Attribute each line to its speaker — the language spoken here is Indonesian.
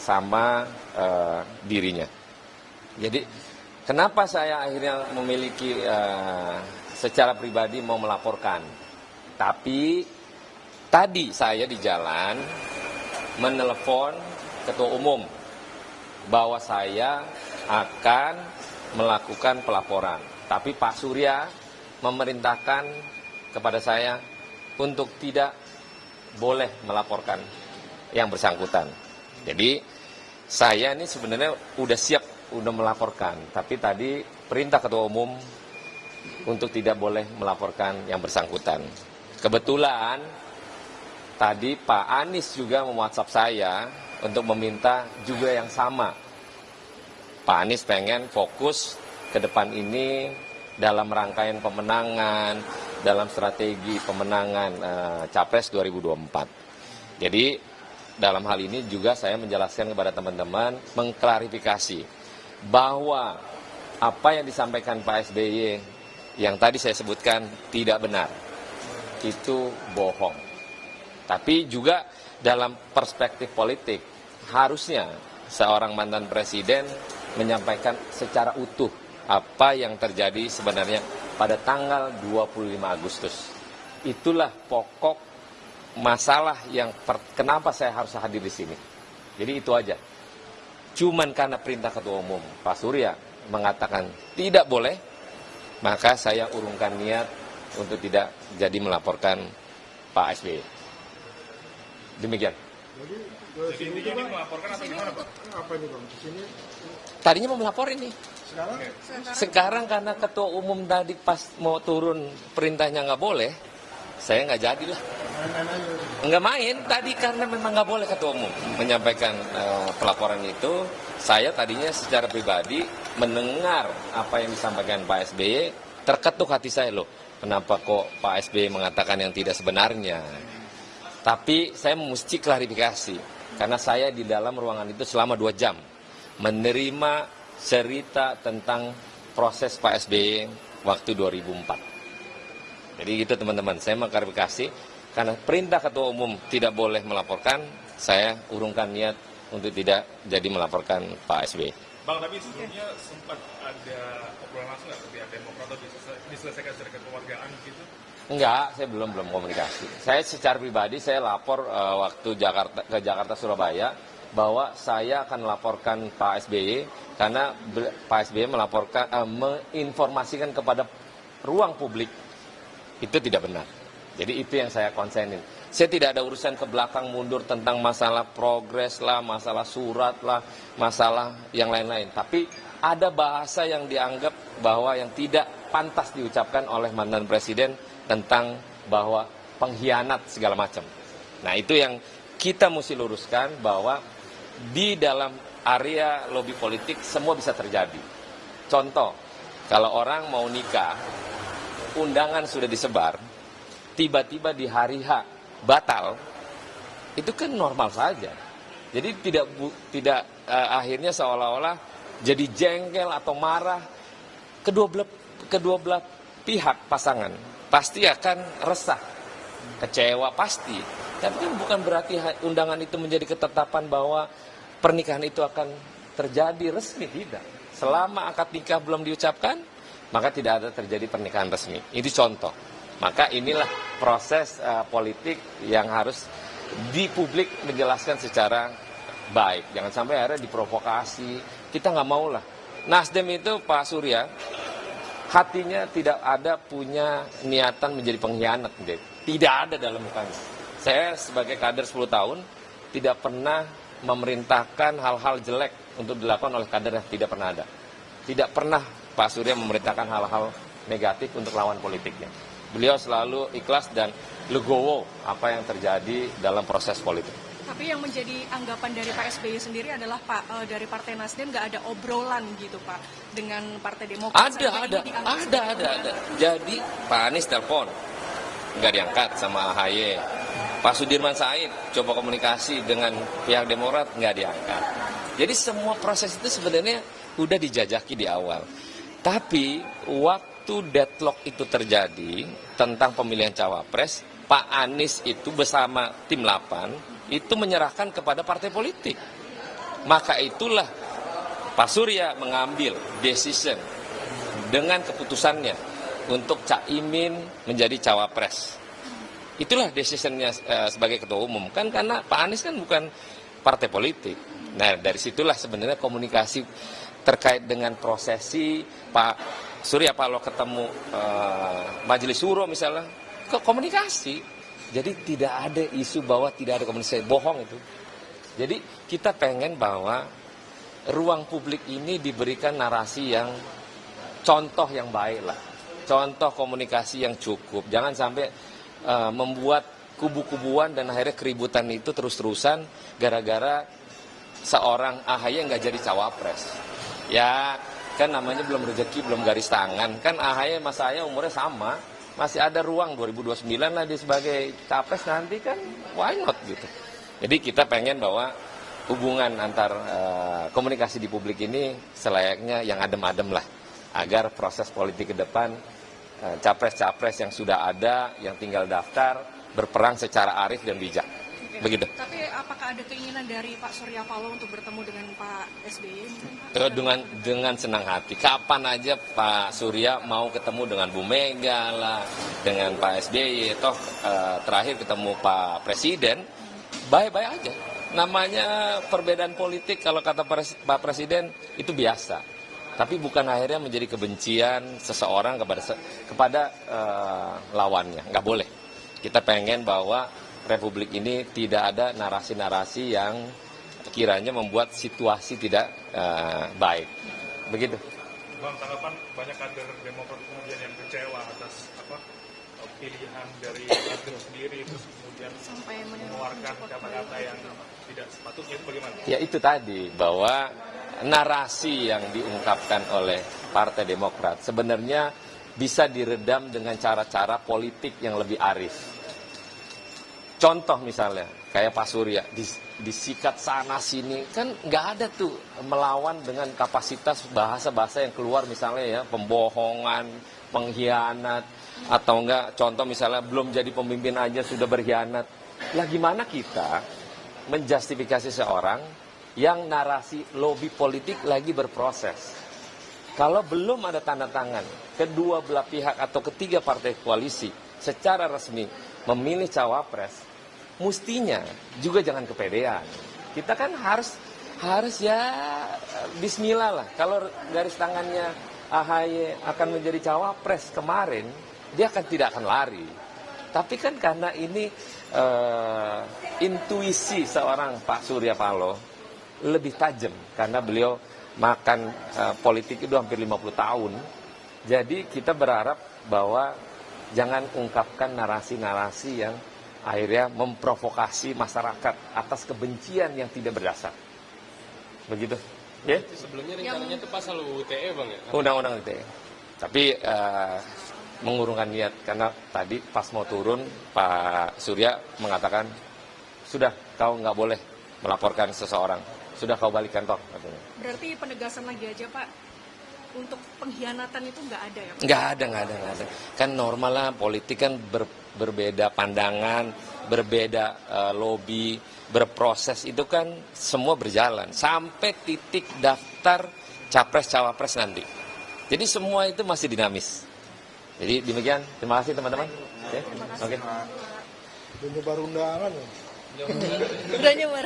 Speaker 1: sama dirinya. Jadi kenapa saya akhirnya memiliki secara pribadi mau melaporkan. Tapi tadi saya di jalan menelepon ketua umum bahwa saya akan melakukan pelaporan. Tapi Pak Surya memerintahkan kepada saya untuk tidak boleh melaporkan yang bersangkutan. Jadi saya ini sebenarnya udah siap, udah melaporkan. Tapi tadi perintah ketua umum untuk tidak boleh melaporkan yang bersangkutan. Kebetulan tadi Pak Anies juga mem-WhatsApp saya untuk meminta juga yang sama. Pak Anies pengen fokus ke depan ini dalam rangkaian pemenangan, dalam strategi pemenangan Capres 2024. Jadi dalam hal ini juga saya menjelaskan kepada teman-teman, mengklarifikasi bahwa apa yang disampaikan Pak SBY yang tadi saya sebutkan tidak benar. Itu bohong. Tapi juga dalam perspektif politik, harusnya seorang mantan presiden menyampaikan secara utuh apa yang terjadi sebenarnya pada tanggal 25 Agustus. Itulah pokok masalah yang kenapa saya harus hadir di sini. Jadi itu aja. Cuman karena perintah ketua umum Pak Surya mengatakan tidak boleh, maka saya urungkan niat untuk tidak jadi melaporkan Pak SBY. Demikian.
Speaker 2: Jadi ini melaporkan atau gimana, Pak? Apa ini, Bang? Di sini
Speaker 1: Tadinya mau melapor ini.
Speaker 2: sekarang?
Speaker 1: Sekarang karena ketua umum tadi pas mau turun perintahnya nggak boleh, saya nggak jadilah. Nggak main tadi karena memang nggak boleh ketua umum menyampaikan pelaporan itu. Saya tadinya secara pribadi mendengar apa yang disampaikan Pak SBY, terketuk hati saya loh. Kenapa kok Pak SBY mengatakan yang tidak sebenarnya? Tapi saya mesti klarifikasi karena saya di dalam ruangan itu selama 2 jam menerima cerita tentang proses Pak SBY waktu 2004. Jadi gitu teman-teman, saya mengklarifikasi karena perintah ketua umum tidak boleh melaporkan, saya urungkan niat untuk tidak jadi melaporkan Pak SBY.
Speaker 2: Bang, tapi sebelumnya sempat ada obrolan langsung nggak ke pihak Demokrat atau diselesaikan secara kekeluargaan gitu?
Speaker 1: Enggak, saya belum komunikasi. Saya secara pribadi saya lapor waktu ke Jakarta Surabaya bahwa saya akan melaporkan Pak SBY karena Pak SBY menginformasikan kepada ruang publik itu tidak benar. Jadi itu yang saya konsenin. Saya tidak ada urusan ke belakang mundur tentang masalah progres lah, masalah surat lah, masalah yang lain-lain. Tapi ada bahasa yang dianggap bahwa yang tidak pantas diucapkan oleh mantan presiden tentang bahwa pengkhianat segala macam. Nah itu yang kita mesti luruskan bahwa di dalam area lobi politik semua bisa terjadi. Contoh, kalau orang mau nikah, undangan sudah disebar, tiba-tiba di hari H batal, itu kan normal saja. Jadi tidak akhirnya seolah-olah jadi jengkel atau marah kedua belah pihak pasangan. Pasti akan resah, kecewa pasti. Tapi kan bukan berarti undangan itu menjadi ketetapan bahwa pernikahan itu akan terjadi resmi, tidak. Selama akad nikah belum diucapkan, maka tidak ada terjadi pernikahan resmi. Ini contoh. Maka inilah proses politik yang harus di publik menjelaskan secara baik. Jangan sampai akhirnya diprovokasi. Kita nggak mau lah. Nasdem itu Pak Surya, hatinya tidak ada punya niatan menjadi pengkhianat. Tidak ada dalam mukanya. Saya sebagai kader 10 tahun tidak pernah memerintahkan hal-hal jelek untuk dilakukan oleh kader yang tidak pernah ada. Tidak pernah Pak Surya memerintahkan hal-hal negatif untuk lawan politiknya. Beliau selalu ikhlas dan legowo apa yang terjadi dalam proses politik.
Speaker 3: Tapi yang menjadi anggapan dari Pak SBY sendiri adalah Pak dari Partai Nasdem nggak ada obrolan gitu Pak dengan Partai Demokrat.
Speaker 1: Ada. Jadi Pak Anies telepon, nggak diangkat sama AHY. Pak Sudirman Said coba komunikasi dengan pihak Demokrat, nggak diangkat. Jadi semua proses itu sebenarnya udah dijajaki di awal. Tapi waktu deadlock itu terjadi tentang pemilihan cawapres, Pak Anies itu bersama tim 8 itu menyerahkan kepada partai politik. Maka itulah Pak Surya mengambil decision dengan keputusannya untuk Caimin menjadi cawapres. Itulah decisionnya sebagai ketua umum. Kan karena Pak Anies kan bukan partai politik. Nah, dari situlah sebenarnya komunikasi terkait dengan prosesi Pak Surya Paloh ketemu Majelis Suro misalnya, ke komunikasi. Jadi tidak ada isu bahwa tidak ada komunikasi, bohong itu. Jadi kita pengen bahwa ruang publik ini diberikan narasi yang contoh yang baik lah. Contoh komunikasi yang cukup. Jangan sampai membuat kubu-kubuan dan akhirnya keributan itu terus-terusan gara-gara seorang AHY nggak jadi cawapres. Ya kan namanya belum rezeki, belum garis tangan. Kan AHY sama saya umurnya sama. Masih ada ruang 2029 lah dia sebagai capres nanti kan, why not gitu. Jadi kita pengen bahwa hubungan antar komunikasi di publik ini selayaknya yang adem-adem lah. Agar proses politik ke depan capres-capres yang sudah ada, yang tinggal daftar, berperang secara arif dan bijak. Begitu.
Speaker 3: Tapi apakah ada keinginan dari Pak Surya Paloh untuk bertemu dengan Pak SBY?
Speaker 1: Dengan senang hati. Kapan aja Pak Surya mau ketemu dengan Bu Mega lah, dengan Pak SBY, toh terakhir ketemu Pak Presiden, baik-baik aja. Namanya perbedaan politik kalau kata Pak Presiden itu biasa. Tapi bukan akhirnya menjadi kebencian seseorang kepada lawannya. Nggak boleh. Kita pengen bahwa Republik ini tidak ada narasi-narasi yang kiranya membuat situasi tidak baik. Begitu.
Speaker 2: Bang, tanggapan banyak kader Demokrat kemudian yang kecewa atas pilihan dari kader sendiri, terus kemudian
Speaker 3: Sampai
Speaker 2: mengeluarkan kata-kata yang tidak sepatutnya, itu bagaimana?
Speaker 1: Ya itu tadi, bahwa narasi yang diungkapkan oleh Partai Demokrat sebenarnya bisa diredam dengan cara-cara politik yang lebih arif. Contoh misalnya, kayak Pak Surya, disikat sana sini, kan nggak ada tuh melawan dengan kapasitas bahasa-bahasa yang keluar misalnya ya, pembohongan, pengkhianat, atau enggak contoh misalnya belum jadi pemimpin aja sudah berkhianat. Lah gimana kita menjustifikasi seorang yang narasi lobi politik lagi berproses? Kalau belum ada tanda tangan kedua belah pihak atau ketiga partai koalisi secara resmi memilih cawapres, mestinya juga jangan kepedean. Kita kan harus ya bismillah lah. Kalau garis tangannya AHY akan menjadi cawapres kemarin, dia tidak akan lari. Tapi kan karena ini intuisi seorang Pak Surya Paloh lebih tajam karena beliau makan politik itu hampir 50 tahun. Jadi kita berharap bahwa jangan ungkapkan narasi-narasi yang akhirnya memprovokasi masyarakat atas kebencian yang tidak berdasar. Begitu. Ya?
Speaker 4: Sebelumnya rencananya itu pasal UU ITE, Bang ya?
Speaker 1: Undang-undang ITE. Tapi mengurungkan niat karena tadi pas mau turun Pak Surya mengatakan sudah kau nggak boleh melaporkan seseorang, sudah kau balik kantor katanya.
Speaker 3: Berarti penegasan lagi aja Pak, untuk pengkhianatan itu nggak ada ya?
Speaker 1: Nggak ada. Kan normal lah, politik kan berbeda pandangan, berbeda lobby, berproses itu kan semua berjalan sampai titik daftar capres-cawapres nanti. Jadi semua itu masih dinamis. Jadi demikian, terima kasih teman-teman. Oke.
Speaker 5: Udah nyebar undangan ya?
Speaker 3: Udah nyebar.